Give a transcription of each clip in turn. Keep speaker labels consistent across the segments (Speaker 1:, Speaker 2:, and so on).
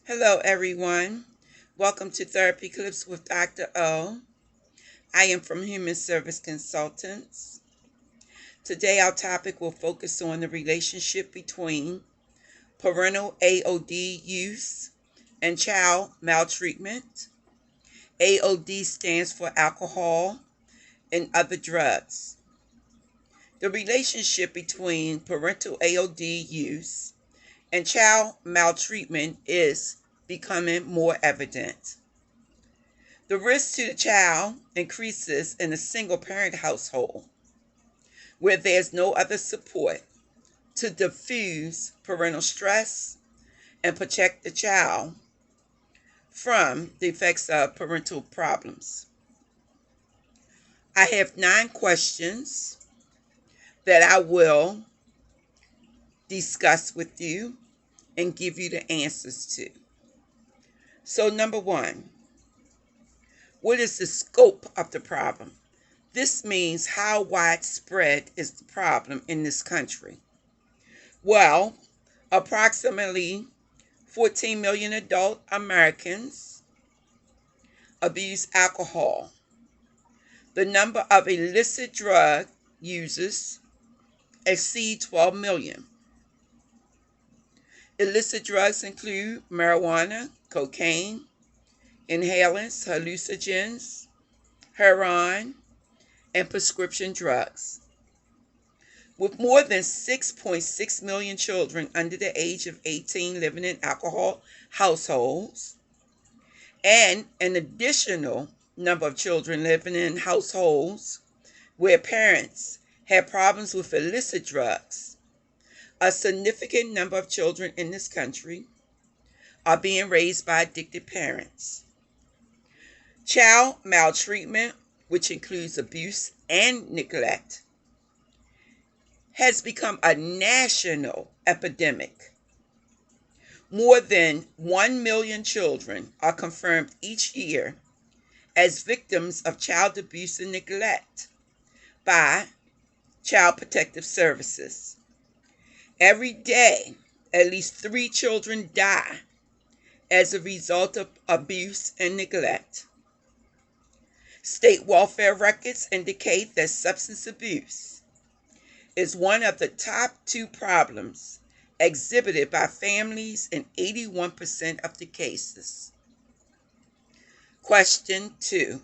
Speaker 1: Hello, everyone. Welcome to Therapy Clips with Dr. O. I am from Human Service Consultants. Today, our topic will focus on the relationship between parental AOD use and child maltreatment. AOD stands for alcohol and other drugs. The relationship between parental AOD use and child maltreatment is becoming more evident. The risk to the child increases in a single parent household where there's no other support to diffuse parental stress and protect the child from the effects of parental problems. I have 9 questions that I will discuss with you and give you the answers to. So, number 1, what is the scope of the problem? This means how widespread is the problem in this country? Well, approximately 14 million adult Americans abuse alcohol. The number of illicit drug users exceed 12 million. Illicit drugs include marijuana, cocaine, inhalants, hallucinogens, heroin, and prescription drugs. With more than 6.6 million children under the age of 18 living in alcohol households, and an additional number of children living in households where parents have problems with illicit drugs, a significant number of children in this country are being raised by addicted parents. Child maltreatment, which includes abuse and neglect, has become a national epidemic. More than 1 million children are confirmed each year as victims of child abuse and neglect by Child Protective Services. Every day, at least 3 children die as a result of abuse and neglect. State welfare records indicate that substance abuse is one of the top 2 problems exhibited by families in 81% of the cases. Question 2.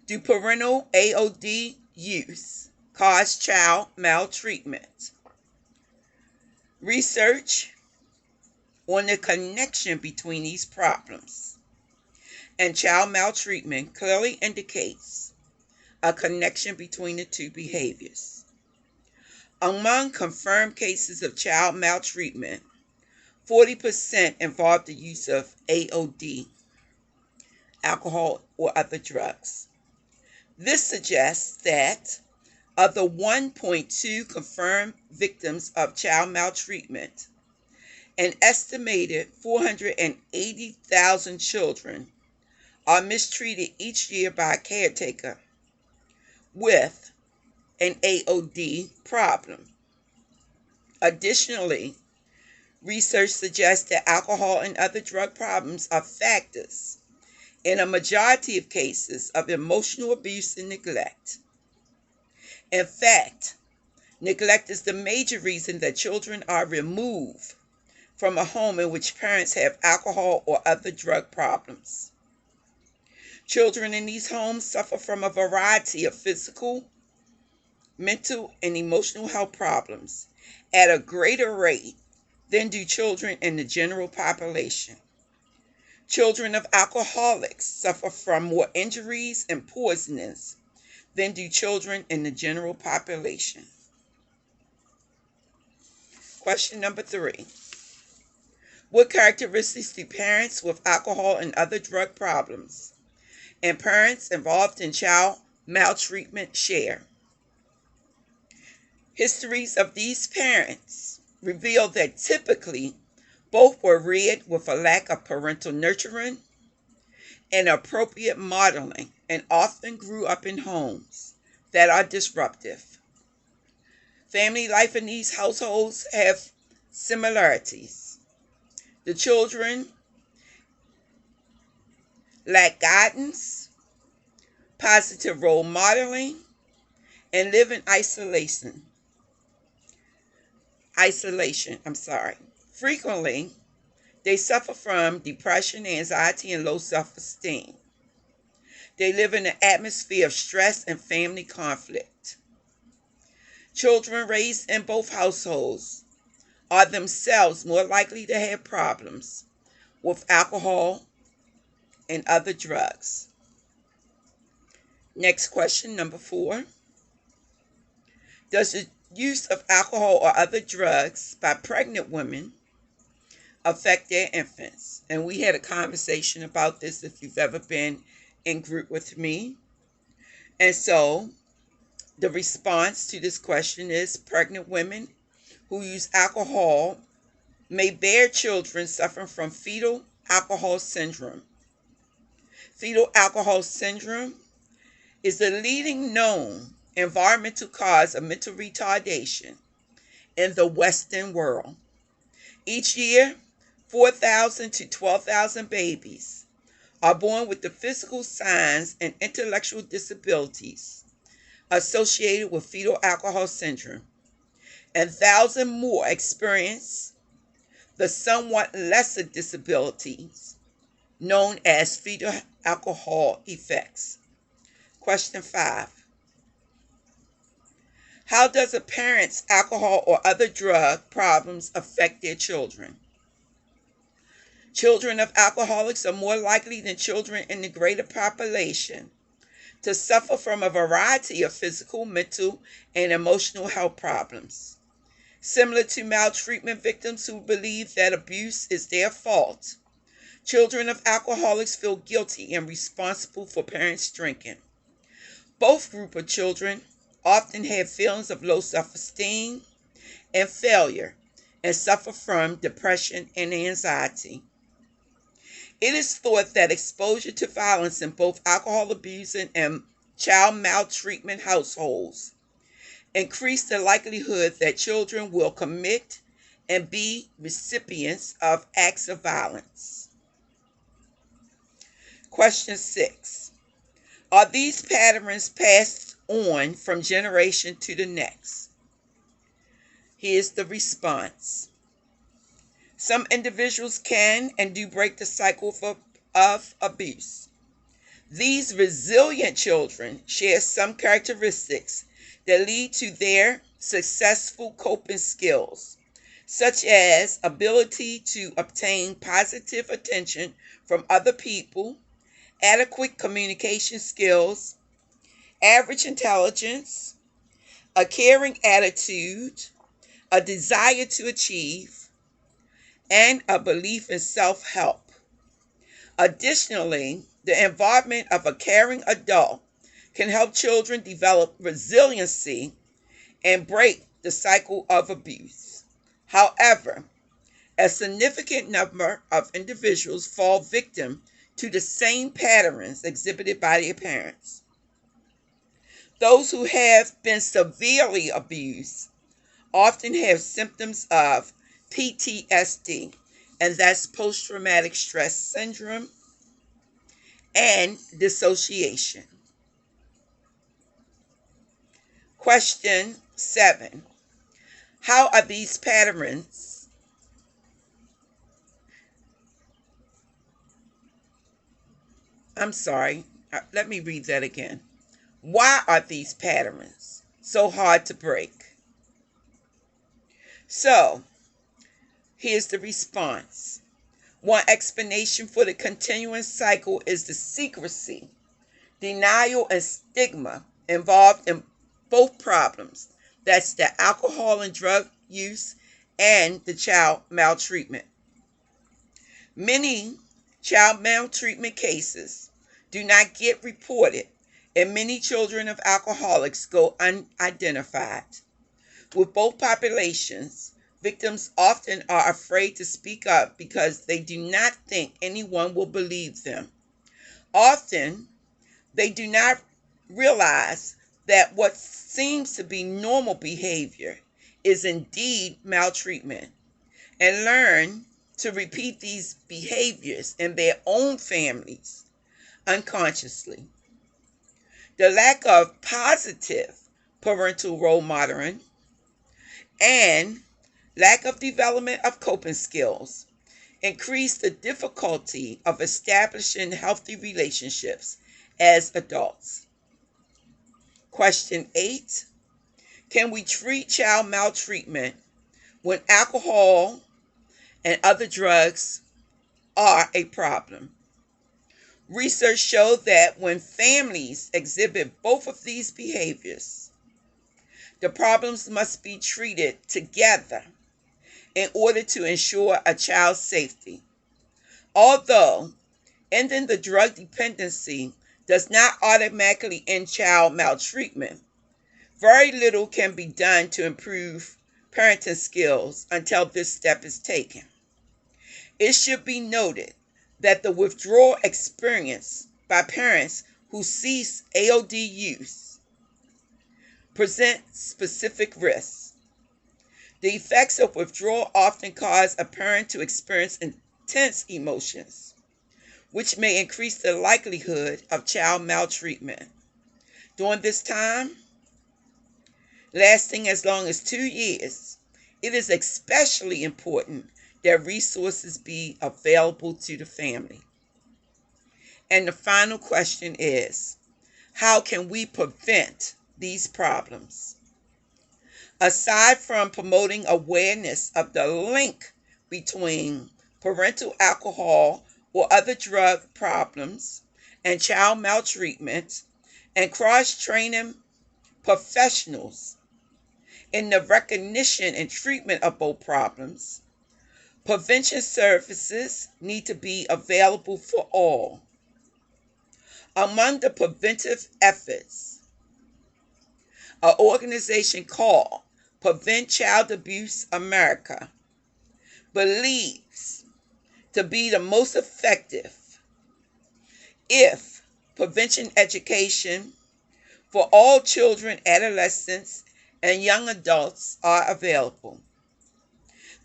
Speaker 1: Do parental AOD use cause child maltreatment? Research on the connection between these problems and child maltreatment clearly indicates a connection between the 2 behaviors. Among confirmed cases of child maltreatment, 40% involved the use of AOD, alcohol or other drugs. This suggests that of the 1.2 confirmed victims of child maltreatment, an estimated 480,000 children are mistreated each year by a caretaker with an AOD problem. Additionally, research suggests that alcohol and other drug problems are factors in a majority of cases of emotional abuse and neglect. In fact, neglect is the major reason that children are removed from a home in which parents have alcohol or other drug problems. Children in these homes suffer from a variety of physical, mental, and emotional health problems at a greater rate than do children in the general population. Children of alcoholics suffer from more injuries and poisonings than do children in the general population. Question number 3. What characteristics do parents with alcohol and other drug problems and parents involved in child maltreatment share? Histories of these parents reveal that typically both were reared with a lack of parental nurturing and appropriate modeling and often grew up in homes that are disruptive. Family life in these households have similarities. The children lack guidance, positive role modeling, and live in isolation. Frequently, they suffer from depression, anxiety, and low self-esteem. They live in an atmosphere of stress and family conflict. Children raised in both households are themselves more likely to have problems with alcohol and other drugs. Next question, number 4. Does the use of alcohol or other drugs by pregnant women affect their infants? And we had a conversation about this if you've ever been in group with me. And so the response to this question is pregnant women who use alcohol may bear children suffering from fetal alcohol syndrome. Fetal alcohol syndrome is the leading known environmental cause of mental retardation in the Western world. Each year, 4,000 to 12,000 babies are born with the physical signs and intellectual disabilities associated with fetal alcohol syndrome, and 1,000 more experience the somewhat lesser disabilities known as fetal alcohol effects. Question 5. How does a parent's alcohol or other drug problems affect their children? Children of alcoholics are more likely than children in the greater population to suffer from a variety of physical, mental, and emotional health problems. Similar to maltreatment victims who believe that abuse is their fault, children of alcoholics feel guilty and responsible for parents drinking. Both groups of children often have feelings of low self-esteem and failure and suffer from depression and anxiety. It is thought that exposure to violence in both alcohol abusing and child maltreatment households increase the likelihood that children will commit and be recipients of acts of violence. Question 6. Are these patterns passed on from generation to the next? Here's the response. Some individuals can and do break the cycle of abuse. These resilient children share some characteristics that lead to their successful coping skills, such as ability to obtain positive attention from other people, adequate communication skills, average intelligence, a caring attitude, a desire to achieve, and a belief in self-help. Additionally, the involvement of a caring adult can help children develop resiliency and break the cycle of abuse. However, a significant number of individuals fall victim to the same patterns exhibited by their parents. Those who have been severely abused often have symptoms of PTSD, and that's post-traumatic stress syndrome, and dissociation. Question 7. How are these patterns let me read that again. Why are these patterns so hard to break? So, here's the response. One explanation for the continuing cycle is the secrecy, denial, and stigma involved in both problems. That's the alcohol and drug use and the child maltreatment. Many child maltreatment cases do not get reported, and many children of alcoholics go unidentified. With both populations, victims often are afraid to speak up because they do not think anyone will believe them. Often, they do not realize that what seems to be normal behavior is indeed maltreatment, and learn to repeat these behaviors in their own families unconsciously. The lack of positive parental role modeling and lack of development of coping skills increase the difficulty of establishing healthy relationships as adults. Question 8. Can we treat child maltreatment when alcohol and other drugs are a problem? Research showed that when families exhibit both of these behaviors, the problems must be treated together in order to ensure a child's safety. Although ending the drug dependency does not automatically end child maltreatment, very little can be done to improve parenting skills until this step is taken. It should be noted that the withdrawal experienced by parents who cease AOD use presents specific risks. The effects of withdrawal often cause a parent to experience intense emotions, which may increase the likelihood of child maltreatment. During this time, lasting as long as 2 years, it is especially important that resources be available to the family. And the final question is, how can we prevent these problems? Aside from promoting awareness of the link between parental alcohol or other drug problems and child maltreatment, and cross-training professionals in the recognition and treatment of both problems, prevention services need to be available for all. Among the preventive efforts, an organization called Prevent Child Abuse America believes to be the most effective if prevention education for all children, adolescents, and young adults are available.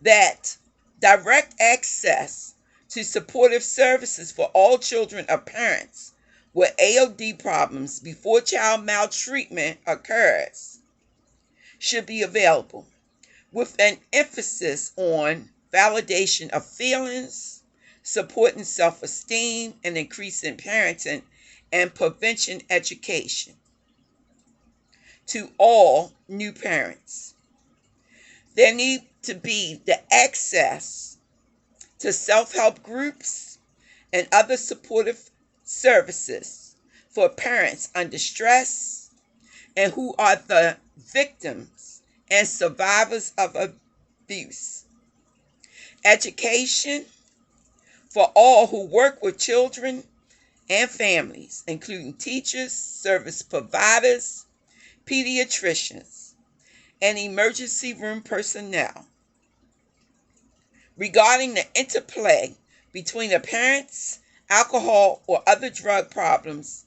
Speaker 1: That direct access to supportive services for all children of parents with AOD problems before child maltreatment occurs should be available, with an emphasis on validation of feelings, supporting self-esteem, and increasing parenting and prevention education to all new parents. There need to be the access to self-help groups and other supportive services for parents under stress and who are the victims and survivors of abuse. Education for all who work with children and families, including teachers, service providers, pediatricians, and emergency room personnel, regarding the interplay between the parents' alcohol or other drug problems